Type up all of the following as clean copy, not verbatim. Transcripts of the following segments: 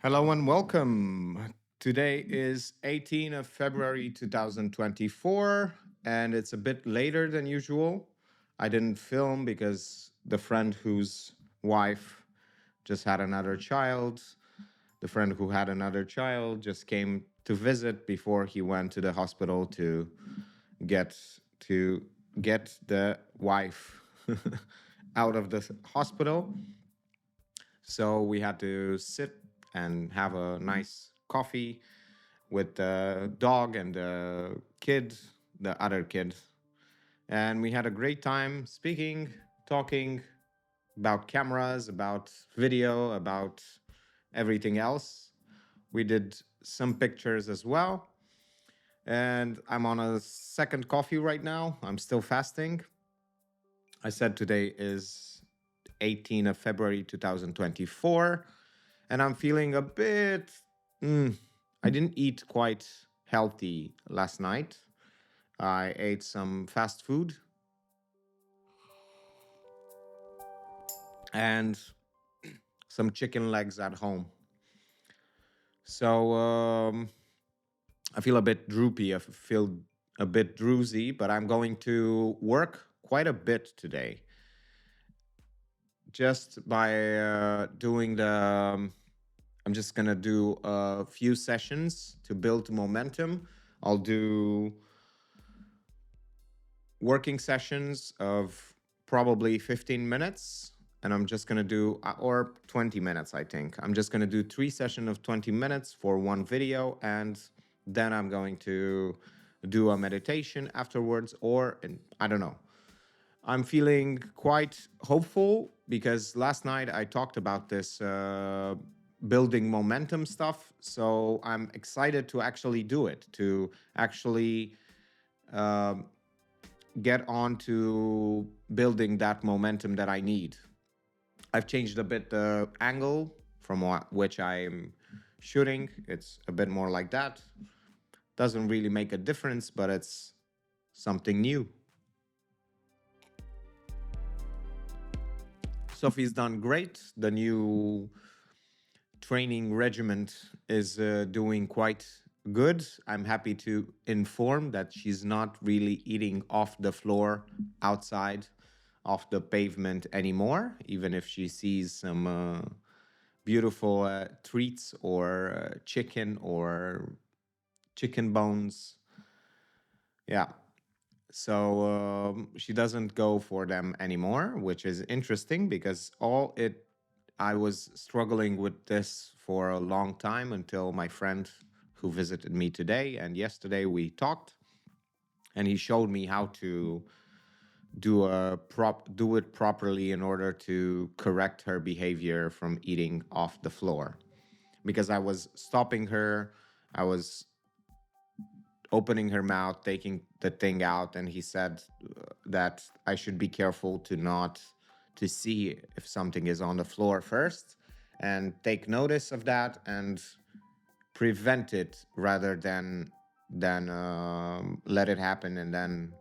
Hello and welcome. Today is 18th of February 2024, and it's a bit later than usual. I didn't film because the friend whose wife just had another child, the friend who had another child just came to visit before he went to the hospital get to get the wife out of the hospital. So we had to sit and have a nice coffee with the dog and the kid, the other kid. And we had a great time speaking, talking about cameras, about video, about everything else. We did some pictures as well. And I'm on a second coffee right now. I'm still fasting. I said today is 18th of February 2024, and I'm feeling a bit. Mm, I didn't eat quite healthy last night. I ate some fast food and some chicken legs at home. So I feel a bit droopy. I feel a bit drowsy, but I'm going to work quite a bit today just by doing the. I'm just gonna do a few sessions to build momentum. I'll do working sessions of probably 15 minutes, and I'm just going to do or 20 minutes. I think I'm just going to do 3 sessions of 20 minutes for one video, and then I'm going to do a meditation afterwards, or I don't know. I'm feeling quite hopeful because last night I talked about this building momentum stuff, so I'm excited to actually do it, to actually um get on to building that momentum that I need. I've changed a bit the angle from which I'm shooting. It's a bit more like that. Doesn't really make a difference, but it's something new. Sophie's done great. The new training regiment is doing quite good. I'm happy to inform that she's not really eating off the floor outside off the pavement anymore, even if she sees some beautiful treats or chicken or chicken bones. Yeah. So she doesn't go for them anymore, which is interesting because I was struggling with this for a long time until my friend who visited me today and yesterday we talked and he showed me how to do it properly in order to correct her behavior from eating off the floor, because I was stopping her. I was opening her mouth, taking the thing out, and he said that I should be careful to see if something is on the floor first and take notice of that and prevent it rather than let it happen, and then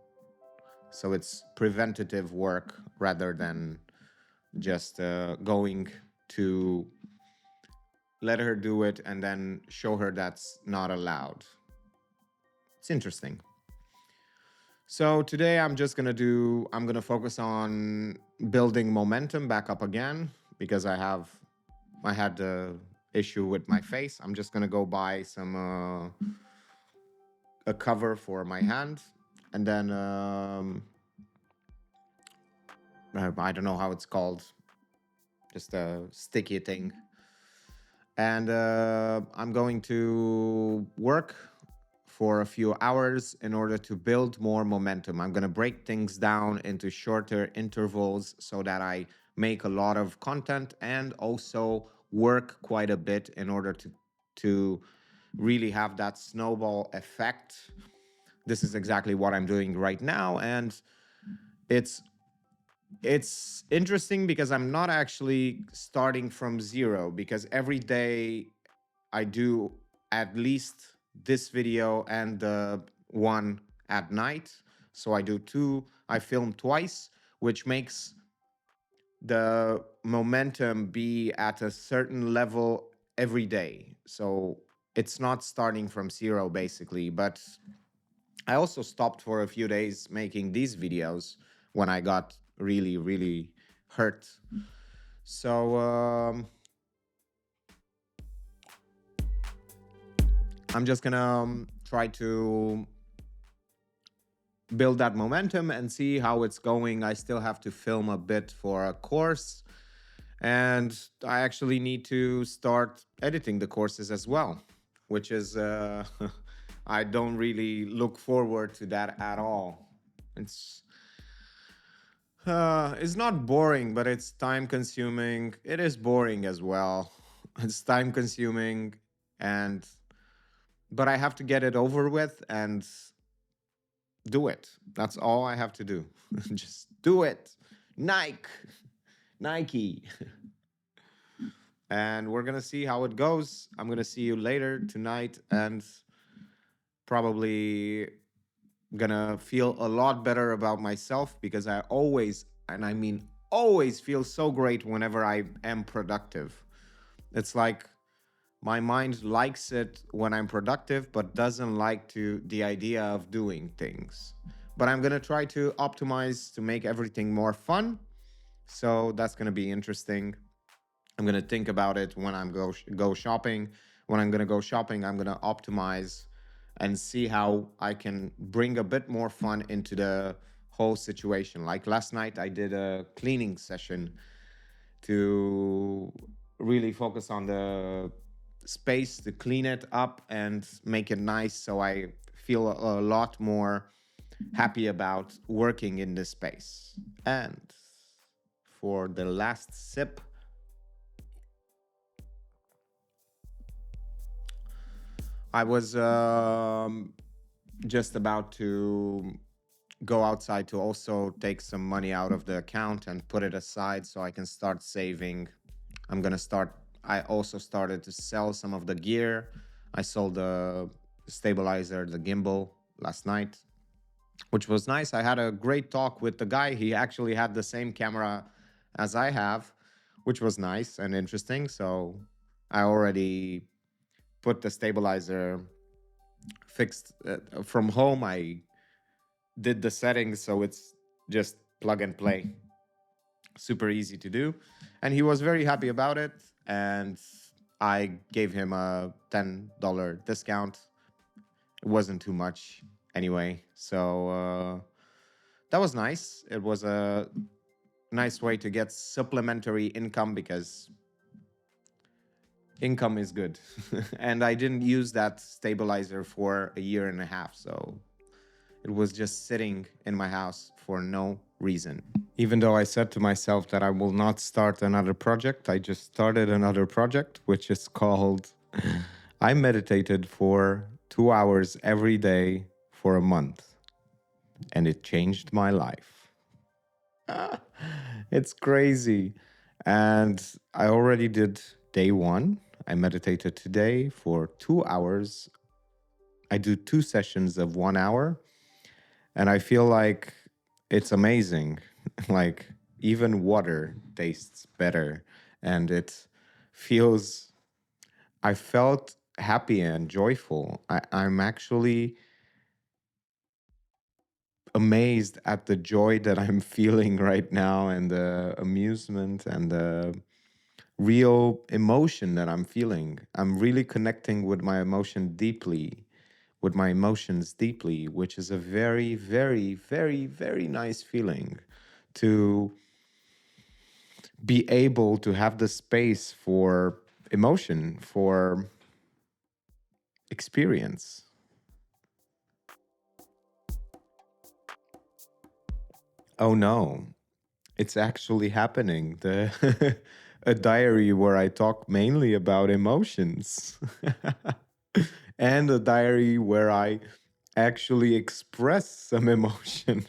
so it's preventative work rather than just going to let her do it and then show her that's not allowed. It's interesting. So today I'm gonna focus on building momentum back up again because I had the issue with my face. I'm just gonna go buy some a cover for my hand, and then I don't know how it's called, just a sticky thing. And I'm going to work for a few hours in order to build more momentum. I'm going to break things down into shorter intervals so that I make a lot of content and also work quite a bit in order to really have that snowball effect. This is exactly what I'm doing right now, and it's it's interesting because I'm not actually starting from zero, because every day I do at least this video and the one at night. So I do two, I film twice, which makes the momentum be at a certain level every day. So it's not starting from zero basically, but I also stopped for a few days making these videos when I got really, really hurt. So I'm just gonna try to build that momentum and see how it's going. I still have to film a bit for a course, and I actually need to start editing the courses as well, which is I don't really look forward to that at all. It's it's not boring, but it's time consuming. It is boring as well. It's time consuming, and but I have to get it over with and do it. That's all I have to do. Just do it. Nike. Nike. And we're going to see how it goes. I'm going to see you later tonight and probably going to feel a lot better about myself because I always, and I mean always, feel so great whenever I am productive. It's like my mind likes it when I'm productive, but doesn't like to the idea of doing things. But I'm gonna try to optimize to make everything more fun. So that's gonna be interesting. I'm gonna think about it when I'm go shopping. When I'm gonna go shopping, I'm gonna optimize and see how I can bring a bit more fun into the whole situation. Like last night, I did a cleaning session to really focus on the space to clean it up and make it nice so I feel a lot more happy about working in this space. And for the last sip, I was just about to go outside to also take some money out of the account and put it aside so I can start saving. I'm gonna start. I also started to sell some of the gear. I sold the stabilizer, the gimbal last night, which was nice. I had a great talk with the guy. He actually had the same camera as I have, which was nice and interesting. So I already put the stabilizer fixed from home. I did the settings, so it's just plug and play. Super easy to do. And he was very happy about it. And I gave him a $10 discount. It wasn't too much anyway. So that was nice. It was a nice way to get supplementary income because income is good. And I didn't use that stabilizer for a year and a half. So it was just sitting in my house for no reason. Even though I said to myself that I will not start another project, I just started another project, which is called I meditated for 2 hours every day for a month, and it changed my life. It's crazy. And I already did day one. I meditated today for 2 hours. I do 2 sessions of 1 hour, and I feel like it's amazing. Like even water tastes better, and it feels. I felt happy and joyful. I'm actually amazed at the joy that I'm feeling right now, and the amusement and the real emotion that I'm feeling. I'm really connecting with my emotion deeply, with my emotions deeply, which is a very, very, very, very nice feeling to be able to have the space for emotion, for experience. Oh no, it's actually happening. The a diary where I talk mainly about emotions. And a diary where I actually express some emotion.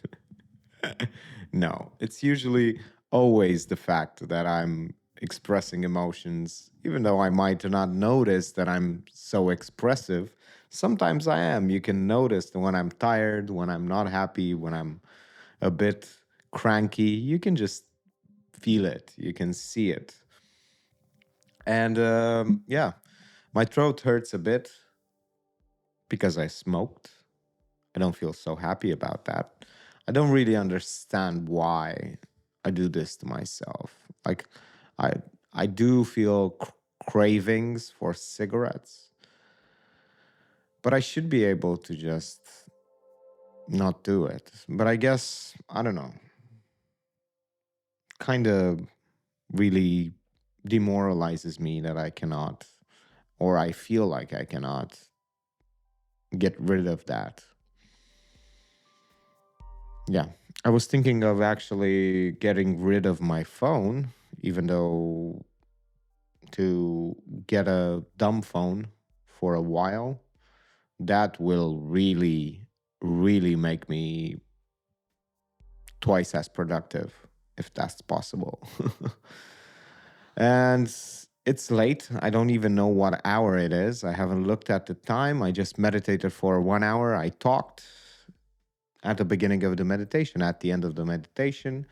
No, it's usually always the fact that I'm expressing emotions, even though I might not notice that I'm so expressive. Sometimes I am. You can notice that when I'm tired, when I'm not happy, when I'm a bit cranky, you can just feel it, you can see it. And yeah, my throat hurts a bit because I smoked. I don't feel so happy about that. I don't really understand why I do this to myself. Like, I I do feel cravings for cigarettes, but I should be able to just not do it. But I guess I don't know. Kind of really demoralizes me that I cannot, or I feel like I cannot get rid of that. Yeah. I was thinking of actually getting rid of my phone, even though to get a dumb phone for a while, that will really, really make me twice as productive, if that's possible. And it's late. I don't even know what hour it is. I haven't looked at the time. I just meditated for 1 hour. I talked at the beginning of the meditation, at the end of the meditation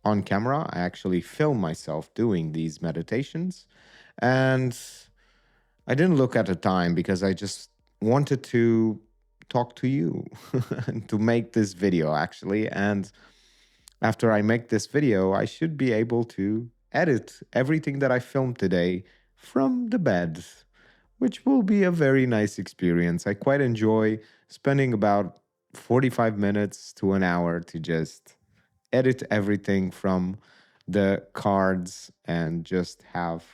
on camera. I actually film myself doing these meditations. And I didn't look at the time because I just wanted to talk to you to make this video actually. And after I make this video, I should be able to edit everything that I filmed today from the bed, which will be a very nice experience. I quite enjoy spending about 45 minutes to an hour to just edit everything from the cards and just have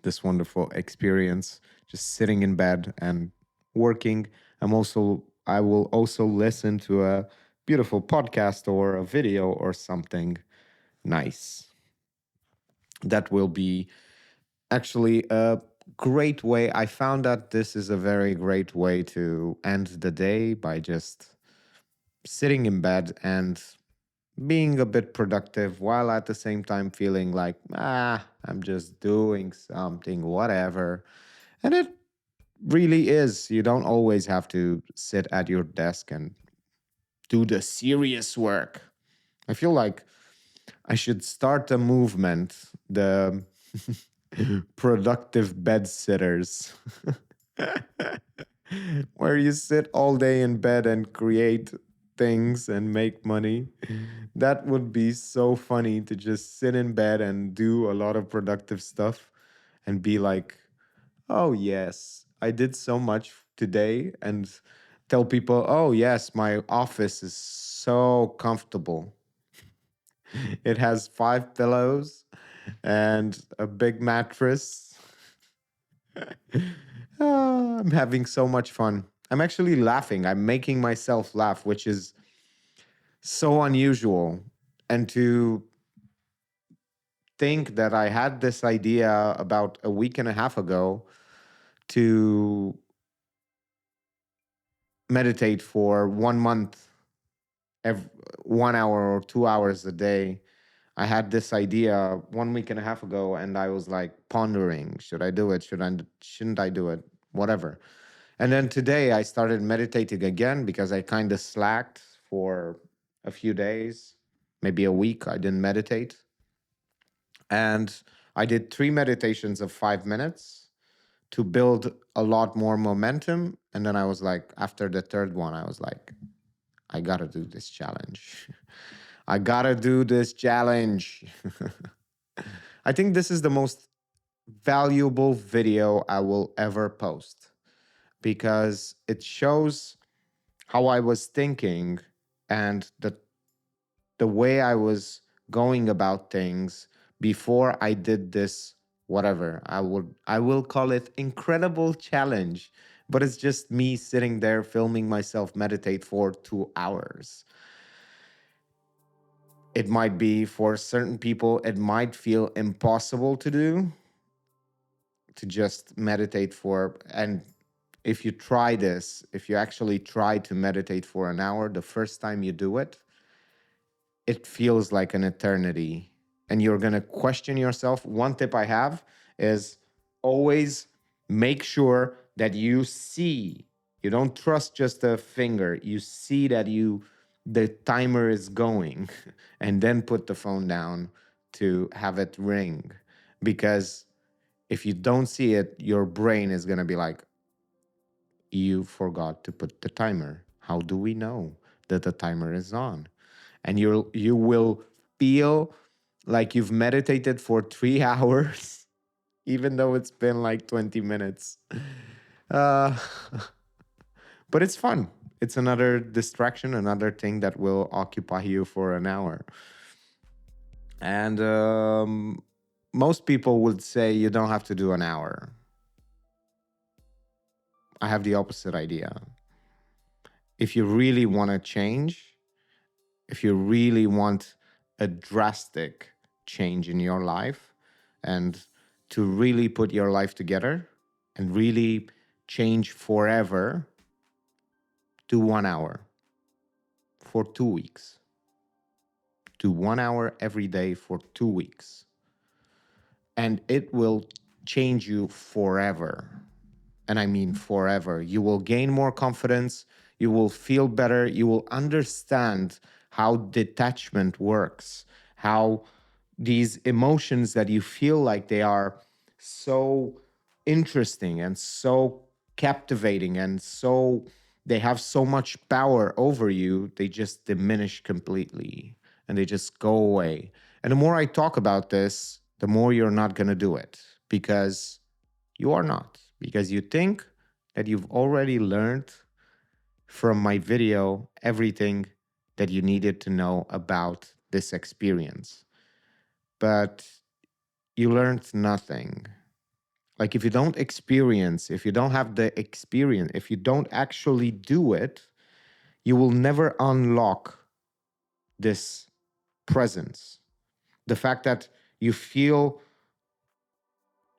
this wonderful experience just sitting in bed and working. I will also listen to a beautiful podcast or a video or something nice. That will be actually a great way. I found that this is a very great way to end the day by just sitting in bed and being a bit productive while at the same time feeling like, I'm just doing something, whatever. And it really is. You don't always have to sit at your desk and do the serious work. I feel like I should start a movement, the productive bed sitters, where you sit all day in bed and create things and make money. That would be so funny to just sit in bed and do a lot of productive stuff and be like, oh, yes, I did so much today, and tell people, oh, yes, my office is so comfortable. It has 5 pillows and a big mattress. I'm having so much fun. I'm actually laughing. I'm making myself laugh, which is so unusual. And to think that I had this idea about a week and a half ago to meditate for 1 month, every 1 hour or 2 hours a day. I had this idea 1 week and a half ago, and I was like pondering: should I do it? Shouldn't I do it? Whatever. And then today I started meditating again because I kind of slacked for a few days, maybe a week. I didn't meditate, and I did 3 meditations of 5 minutes to build a lot more momentum. And then I was like, after the third one, I was like, I gotta do this challenge. I gotta do this challenge. I think this is the most valuable video I will ever post because it shows how I was thinking and the way I was going about things before I did this whatever. I will call it incredible challenge, but it's just me sitting there filming myself meditate for 2 hours. It might be for certain people, it might feel impossible to do, to just meditate for. And if you try this, if you actually try to meditate for an hour, the first time you do it, it feels like an eternity. And you're going to question yourself. One tip I have is always make sure that you see. You don't trust just a finger. You see that the timer is going and then put the phone down to have it ring, because If you don't see it, your brain is going to be like, you forgot to put the timer. How do we know that the timer is on? And you will feel like you've meditated for 3 hours, even though it's been like 20 minutes. Uh, but it's fun. It's another distraction, another thing that will occupy you for an hour. And most people would say you don't have to do an hour. I have the opposite idea. If you really want to change, if you really want a drastic change in your life and to really put your life together and really change forever, do 1 hour for 2 weeks. Do 1 hour every day for 2 weeks. And it will change you forever. And I mean forever. You will gain more confidence. You will feel better. You will understand how detachment works, how these emotions that you feel like they are so interesting and so captivating and so they have so much power over you, they just diminish completely and they just go away. And the more I talk about this, the more you're not going to do it because you are not, because you think that you've already learned from my video everything that you needed to know about this experience. But you learned nothing. Like if you don't experience, if you don't have the experience, if you don't actually do it, you will never unlock this presence. The fact that you feel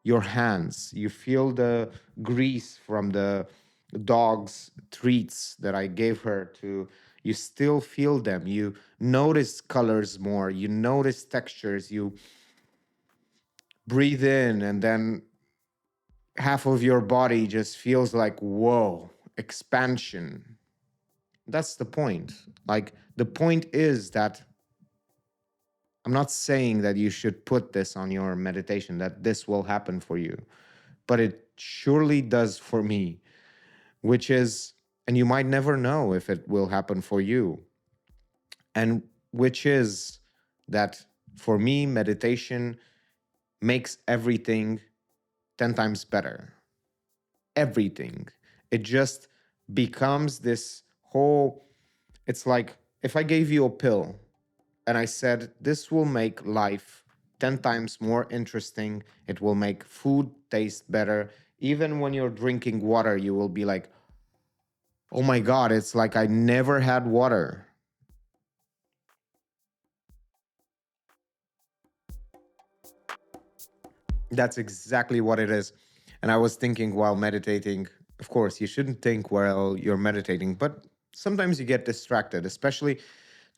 your hands, you feel the grease from the dog's treats that I gave her to, you still feel them. You notice colors more, you notice textures, you breathe in, and then half of your body just feels like, whoa, expansion. That's the point. Like, the point is that I'm not saying that you should put this on your meditation, that this will happen for you, but it surely does for me, which is, and you might never know if it will happen for you, and which is that for me, meditation makes everything 10 times better. Everything. It just becomes this whole, it's like if I gave you a pill and I said, this will make life 10 times more interesting, it will make food taste better. Even when you're drinking water, you will be like, oh my God, it's like I never had water. That's exactly what it is. And I was thinking while meditating, of course, you shouldn't think while you're meditating, but sometimes you get distracted, especially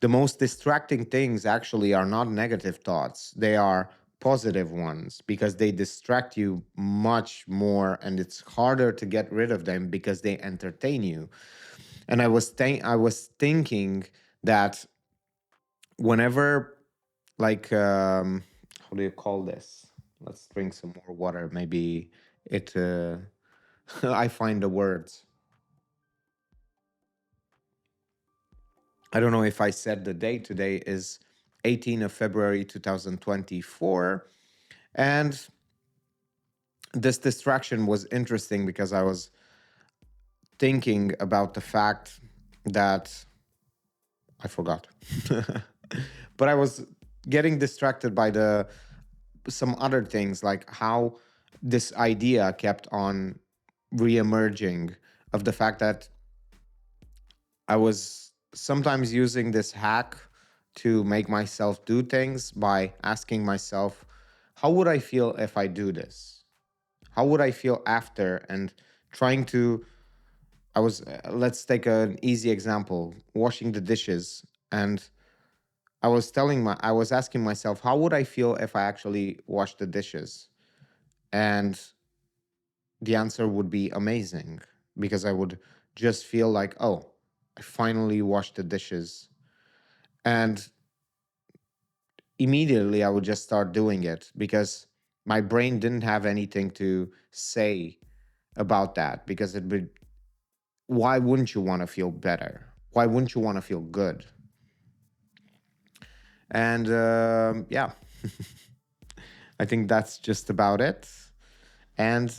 the most distracting things actually are not negative thoughts. They are positive ones because they distract you much more and it's harder to get rid of them because they entertain you. And I was thinking that whenever like how do you call this? Let's drink some more water. Maybe it I find the words. I don't know if I said the date. Today is 18th of February 2024. And this distraction was interesting because I was thinking about the fact that I forgot. But I was getting distracted by the some other things, like how this idea kept on re-emerging of the fact that I was sometimes using this hack to make myself do things by asking myself, how would I feel if I do this? How would I feel after? And trying to, let's take an easy example, washing the dishes. And I was asking myself, how would I feel if I actually washed the dishes? And the answer would be amazing because I would just feel like, oh, I finally washed the dishes. And immediately I would just start doing it because my brain didn't have anything to say about that, because it would, why wouldn't you want to feel better? Why wouldn't you want to feel good? And yeah, I think that's just about it. And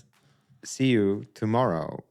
see you tomorrow.